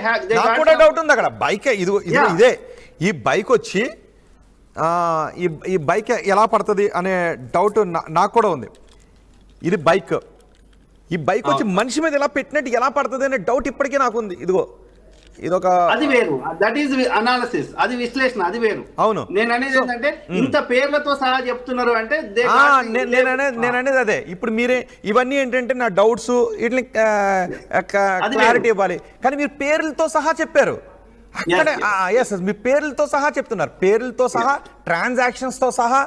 నాకు కూడా డౌట్ ఉంది అక్కడ. బైక్ ఇదే ఈ బైక్ వచ్చి ఈ బైక్ ఎలా పడుతుంది అనే డౌట్ నాకు కూడా ఉంది. ఇది బైక్, ఈ బైక్ వచ్చి మనిషి మీద ఎలా పెట్టినట్టు ఎలా పడుతుంది అనే డౌట్ ఇప్పటికీ నాకు ఉంది. ఇదిగో ఇదొక అది వేరు, దట్ ఈస్ అనాలిసిస్, అది విశ్లేషణ, అది వేరు. అవును, నేను అనేది ఏంటంటే ఇంత పేర్లతో సహా చెప్తున్నారు అంటే నేను అనేది అదే. ఇప్పుడు మీరే ఇవన్నీ ఏంటంటే నా డౌట్స్ వీటిని క్లారిటీ ఇవ్వాలి, కానీ మీరు పేర్లతో సహా చెప్పారు అక్కడ. మీ పేర్లతో సహా చెప్తున్నారు, పేర్లతో సహా ట్రాన్సాక్షన్స్ తో సహా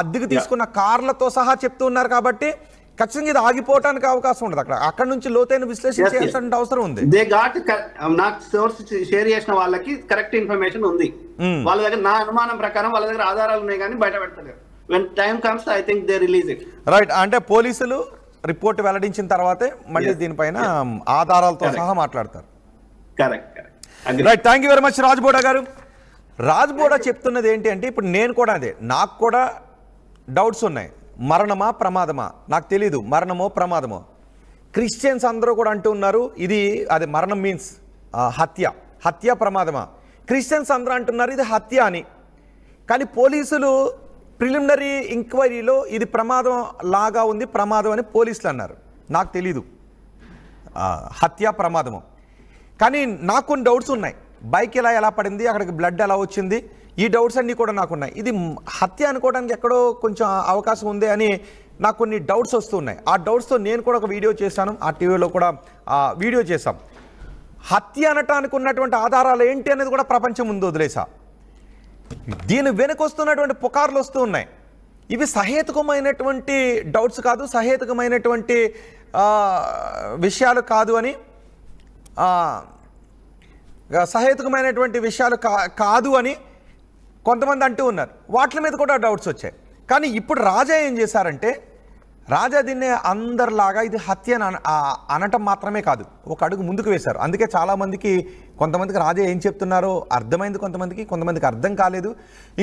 అద్దెకు తీసుకున్న కార్లతో సహా చెప్తూ ఉన్నారు. కాబట్టి ఖచ్చితంగా ఇది ఆగిపోవడానికి అవకాశం ఉండదు. అక్కడ నుంచి లోతైన విశ్లేషణ చేయాల్సిన అవసరం ఉంది. నాకు సోర్స్ షేర్ చేసిన వాళ్ళకి కరెక్ట్ ఇన్ఫర్మేషన్ ఉంది. వాళ్ళ దగ్గర నా అనుమానం ప్రకారం వాళ్ళ దగ్గర ఆధారాలు ఉన్నాయి కానీ బయట పెడతలేరు. When time comes I think they release it. Right, అంటే పోలీసులు రిపోర్ట్ వెల్లడించిన తర్వాతే మళ్ళీ దీనిపైన ఆధారాలతో సహా మాట్లాడతారు. Correct. Right, thank you very much Rajboda గారు. రాజ్బోడా చెప్తున్నది ఏంటి అంటే, ఇప్పుడు నేను కూడా అదే, నాకు కూడా డౌట్స్ ఉన్నాయి. మరణమా ప్రమాదమా నాకు తెలీదు, మరణమో ప్రమాదమో. క్రిస్టియన్స్ అందరూ కూడా అంటూ ఉన్నారు ఇది అది మరణం మీన్స్ హత్య ప్రమాదమా. క్రిస్టియన్స్ అందరూ అంటున్నారు ఇది హత్య అని. కానీ పోలీసులు ప్రిలిమినరీ ఎంక్వైరీలో ఇది ప్రమాదం లాగా ఉంది, ప్రమాదం అని పోలీసులు అన్నారు. నాకు తెలీదు హత్య ప్రమాదము. కానీ నాకు కొన్ని డౌట్స్ ఉన్నాయి. బైక్ ఎలా పడింది, అక్కడికి బ్లడ్ ఎలా వచ్చింది, ఈ డౌట్స్ అన్నీ కూడా నాకున్నాయి. ఇది హత్య అనుకోవడానికి ఎక్కడో కొంచెం అవకాశం ఉంది అని నాకు కొన్ని డౌట్స్ వస్తున్నాయి. ఆ డౌట్స్తో నేను కూడా ఒక వీడియో చేశాను, ఆ టీవీలో కూడా వీడియో చేశాం. హత్య అనటానికి ఉన్నటువంటి ఆధారాలు ఏంటి అనేది కూడా ప్రపంచం ముందు వదిలేసా. దీని వెనుకొస్తున్నటువంటి పుకార్లు వస్తూ ఉన్నాయి. ఇవి సహేతుకమైనటువంటి డౌట్స్ కాదు, సహేతుకమైనటువంటి విషయాలు కాదు అని, సహేతుకమైనటువంటి విషయాలు కాదు అని కొంతమంది అంటూ ఉన్నారు. వాటి మీద కూడా డౌట్స్ వచ్చాయి. కానీ ఇప్పుడు రాజా ఏం చేశారంటే, రాజా దీన్ని అందరిలాగా ఇది హత్య అనటం మాత్రమే కాదు, ఒక అడుగు ముందుకు వేశారు. అందుకే చాలామందికి, కొంతమందికి రాజా ఏం చెప్తున్నారో అర్థమైంది, కొంతమందికి అర్థం కాలేదు.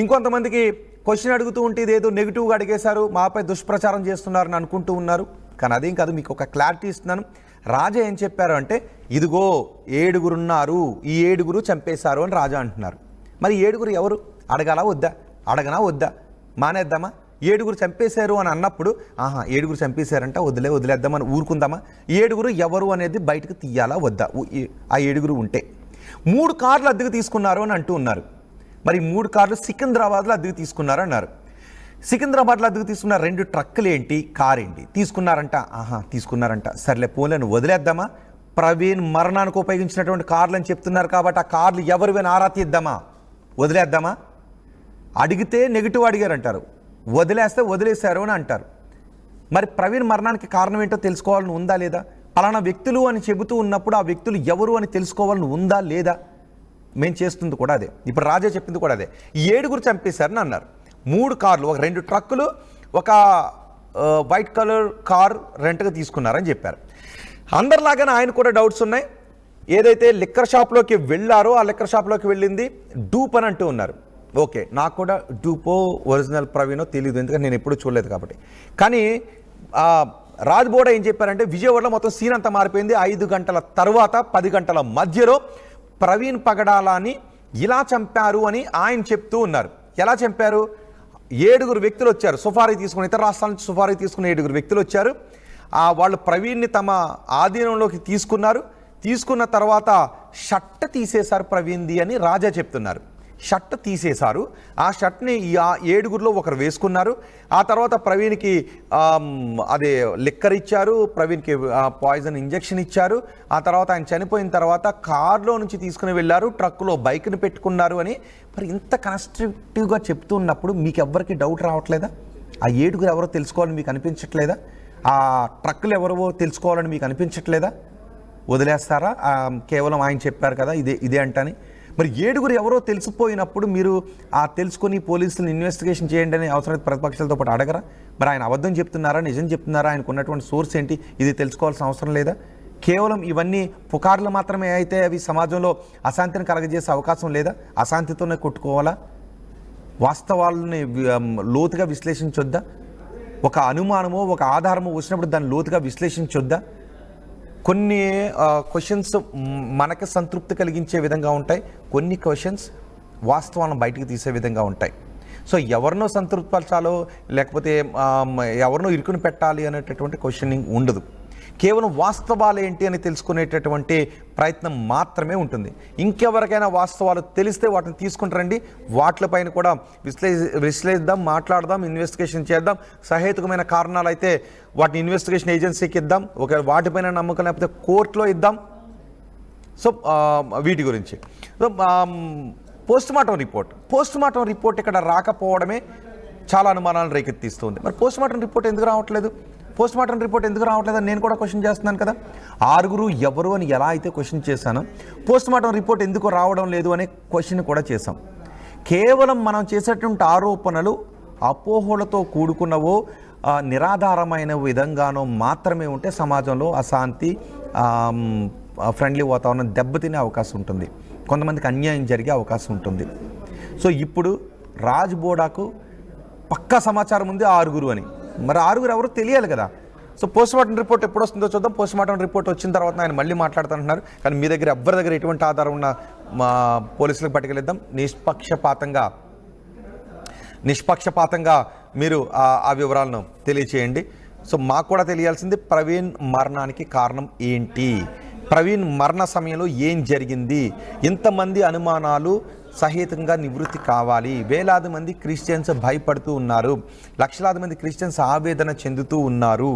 ఇంకొంతమందికి క్వశ్చన్ అడుగుతూ ఉంటే ఇదేదో నెగిటివ్గా అడిగేశారు, మాపై దుష్ప్రచారం చేస్తున్నారని అనుకుంటూ ఉన్నారు. కానీ అదేం కాదు, మీకు ఒక క్లారిటీ ఇస్తున్నాను. రాజా ఏం చెప్పారు అంటే, ఇదిగో 7 ఉన్నారు, ఈ 7 చంపేశారు అని రాజా అంటున్నారు. మరి 7 ఎవరు అడగాలా వద్దా, అడగనా వద్దా, మానేద్దామా? 7 చంపేశారు అని అన్నప్పుడు 7 చంపేశారంట వదిలేద్దామని ఊరుకుందామా? 7 ఎవరు అనేది బయటకు తీయాలా వద్దా? ఆ 7 ఉంటే 3 కార్లు అద్దెకు తీసుకున్నారు అని అంటూ ఉన్నారు. మరి 3 కార్లు సికింద్రాబాద్లో అద్దెకు తీసుకున్నారు అన్నారు. సికింద్రాబాద్లో అద్దెకు తీసుకున్న 2 ట్రక్కులు ఏంటి, కార్ ఏంటి తీసుకున్నారంట. సర్లే పోలేను వదిలేద్దామా? ప్రవీణ్ మరణానికి ఉపయోగించినటువంటి కార్లు అని చెప్తున్నారు కాబట్టి ఆ కార్లు ఎవరివైనా ఆరా తీద్దామా, వదిలేద్దామా? అడిగితే నెగిటివ్ అడిగారంటారు, వదిలేస్తే వదిలేశారు అని అంటారు. మరి ప్రవీణ్ మరణానికి కారణం ఏంటో తెలుసుకోవాలని ఉందా లేదా? పలానా వ్యక్తులు అని చెబుతూ ఉన్నప్పుడు ఆ వ్యక్తులు ఎవరు అని తెలుసుకోవాలని ఉందా లేదా? మేము చేస్తుంది కూడా అదే, ఇప్పుడు రాజా చెప్పింది కూడా అదే. 7 చంపేశారని అన్నారు. 3 కార్లు, ఒక 2 ట్రక్కులు, ఒక వైట్ కలర్ కార్ రెంట్గా తీసుకున్నారని చెప్పారు. అందరిలాగానే ఆయన కూడా డౌట్స్ ఉన్నాయి. ఏదైతే లిక్కర్ షాప్లోకి వెళ్ళారో ఆ లిక్కర్ షాప్లోకి వెళ్ళింది డూప్ అని అంటూ ఉన్నారు. ఓకే, నాకు కూడా డూపో ఒరిజినల్ ప్రవీణో తెలియదు, ఎందుకంటే నేను ఎప్పుడూ చూడలేదు కాబట్టి. కానీ రాజ్బోడా ఏం చెప్పారంటే, విజయవాడలో మొత్తం సీన్ అంతా మారిపోయింది. 5 గంటల తర్వాత 10 గంటల మధ్యలో ప్రవీణ్ పగడాలని ఇలా చంపారు అని ఆయన చెప్తూ ఉన్నారు. ఎలా చంపారు? 7 వ్యక్తులు వచ్చారు, సుఫారీ తీసుకుని, ఇతర రాష్ట్రాల నుంచి సుఫారీ తీసుకున్న 7 వ్యక్తులు వచ్చారు. వాళ్ళు ప్రవీణ్ని తమ ఆధీనంలోకి తీసుకున్న తర్వాత షర్ట్ తీసేశారు ప్రవీణ్ది అని రాజా చెప్తున్నారు. షర్ట్ తీసేశారు, ఆ షర్ట్ని ఆ 7 ఒకరు వేసుకున్నారు. ఆ తర్వాత ప్రవీణ్కి అదే లిక్కర్ ఇచ్చారు, ప్రవీణ్కి పాయిజన్ ఇంజెక్షన్ ఇచ్చారు. ఆ తర్వాత ఆయన చనిపోయిన తర్వాత కార్లో నుంచి తీసుకుని వెళ్ళారు, ట్రక్కులో బైక్ని పెట్టుకున్నారు అని. మరి ఇంత కన్స్ట్రక్టివ్గా చెప్తున్నప్పుడు మీకు ఎవరికి డౌట్ రావట్లేదా? ఆ 7 ఎవరో తెలుసుకోవాలని మీకు అనిపించట్లేదా? ఆ ట్రక్కులు ఎవరో తెలుసుకోవాలని మీకు అనిపించట్లేదా? వదిలేస్తారా కేవలం ఆయన చెప్పారు కదా ఇదే అంటని? మరి 7 ఎవరో తెలిసిపోయినప్పుడు మీరు తెలుసుకొని పోలీసులను ఇన్వెస్టిగేషన్ చేయండి అని అవసరమైతే ప్రతిపక్షాలతో పాటు అడగరా? మరి ఆయన అబద్ధం చెప్తున్నారా, నిజం చెప్తున్నారా, ఆయనకు ఉన్నటువంటి సోర్స్ ఏంటి, ఇది తెలుసుకోవాల్సిన అవసరం లేదా? కేవలం ఇవన్నీ పుకార్లు మాత్రమే అయితే అవి సమాజంలో అశాంతిని కలగజేసే అవకాశం లేదా? అశాంతితోనే కొట్టుకోవాలా? వాస్తవాలని లోతుగా విశ్లేషించొద్దా? ఒక అనుమానమో ఒక ఆధారమో వచ్చినప్పుడు దాన్ని లోతుగా విశ్లేషించొద్దా? కొన్ని క్వశ్చన్స్ మనకి సంతృప్తి కలిగించే విధంగా ఉంటాయి, కొన్ని క్వశ్చన్స్ వాస్తవాలను బయటికి తీసే విధంగా ఉంటాయి. సో ఎవరినో సంతృప్తిపరచాలో లేకపోతే ఎవరినో ఇరుకుని పెట్టాలి అనేటటువంటి క్వశ్చనింగ్ ఉండదు. కేవలం వాస్తవాలు ఏంటి అని తెలుసుకునేటటువంటి ప్రయత్నం మాత్రమే ఉంటుంది. ఇంకెవరికైనా వాస్తవాలు తెలిస్తే వాటిని తీసుకుంటారండి, వాటిపైన కూడా విశ్లేషిద్దాం, మాట్లాడదాం, ఇన్వెస్టిగేషన్ చేద్దాం. సహేతుకమైన కారణాలు అయితే వాటిని ఇన్వెస్టిగేషన్ ఏజెన్సీకి ఇద్దాం, ఒకవేళ వాటిపైన నమ్మకం లేకపోతే కోర్టులో ఇద్దాం. సో వీటి గురించి పోస్ట్ మార్టం రిపోర్ట్ ఇక్కడ రాకపోవడమే చాలా అనుమానాలను రేకెత్తిస్తుంది. మరి పోస్ట్ మార్టం రిపోర్ట్ ఎందుకు రావట్లేదు అని నేను కూడా క్వశ్చన్ చేస్తున్నాను కదా. 6 ఎవరు అని ఎలా అయితే క్వశ్చన్ చేశానో పోస్ట్ మార్టం రిపోర్ట్ ఎందుకు రావడం లేదు అనే క్వశ్చన్ కూడా చేశాం. కేవలం మనం చేసేటువంటి ఆరోపణలు అపోహలతో కూడుకున్నవో నిరాధారమైన విధంగానో మాత్రమే ఉంటే సమాజంలో అశాంతి, ఫ్రెండ్లీ వాతావరణం దెబ్బతినే అవకాశం ఉంటుంది, కొంతమందికి అన్యాయం జరిగే అవకాశం ఉంటుంది. సో ఇప్పుడు రాజ్ బోడాకు పక్కా సమాచారం ఉంది 6 అని. మరి 6 ఎవరు తెలియాలి కదా. సో పోస్ట్ మార్టం రిపోర్ట్ ఎప్పుడు వస్తుందో చూద్దాం. పోస్ట్ మార్టం రిపోర్ట్ వచ్చిన తర్వాత ఆయన మళ్ళీ మాట్లాడుతుంటున్నారు. కానీ మీ దగ్గర ఎవరి దగ్గర ఎటువంటి ఆధారం ఉన్న మా పోలీసులకు పట్టుకెళ్ళిద్దాం. నిష్పక్షపాతంగా మీరు ఆ వివరాలను తెలియచేయండి. సో మాకు కూడా తెలియాల్సింది ప్రవీణ్ మరణానికి కారణం ఏంటి, ప్రవీణ్ మరణ సమయంలో ఏం జరిగింది, ఇంతమంది అనుమానాలు సహేతంగా నివృత్తి కావాలి. వేలాది మంది క్రిస్టియన్స్ భయపడుతూ ఉన్నారు, లక్షలాది మంది క్రిస్టియన్స్ ఆవేదన చెందుతూ ఉన్నారు.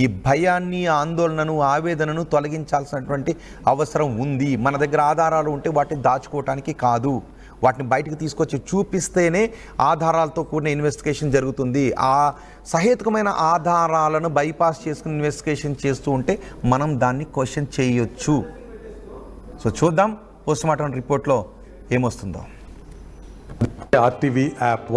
ఈ భయాన్ని, ఆందోళనను, ఆవేదనను తొలగించాల్సినటువంటి అవసరం ఉంది. మన దగ్గర ఆధారాలు ఉంటే వాటిని దాచుకోవటానికి కాదు, వాటిని బయటకు తీసుకొచ్చి చూపిస్తేనే ఆధారాలతో కూడిన ఇన్వెస్టిగేషన్ జరుగుతుంది. ఆ సహేతుకమైన ఆధారాలను బైపాస్ చేసుకుని ఇన్వెస్టిగేషన్ చేస్తూ ఉంటే మనం దాన్ని క్వశ్చన్ చేయొచ్చు. సో చూద్దాం పోస్ట్ మార్టం రిపోర్ట్లో ఏమొస్తుందో. RTV app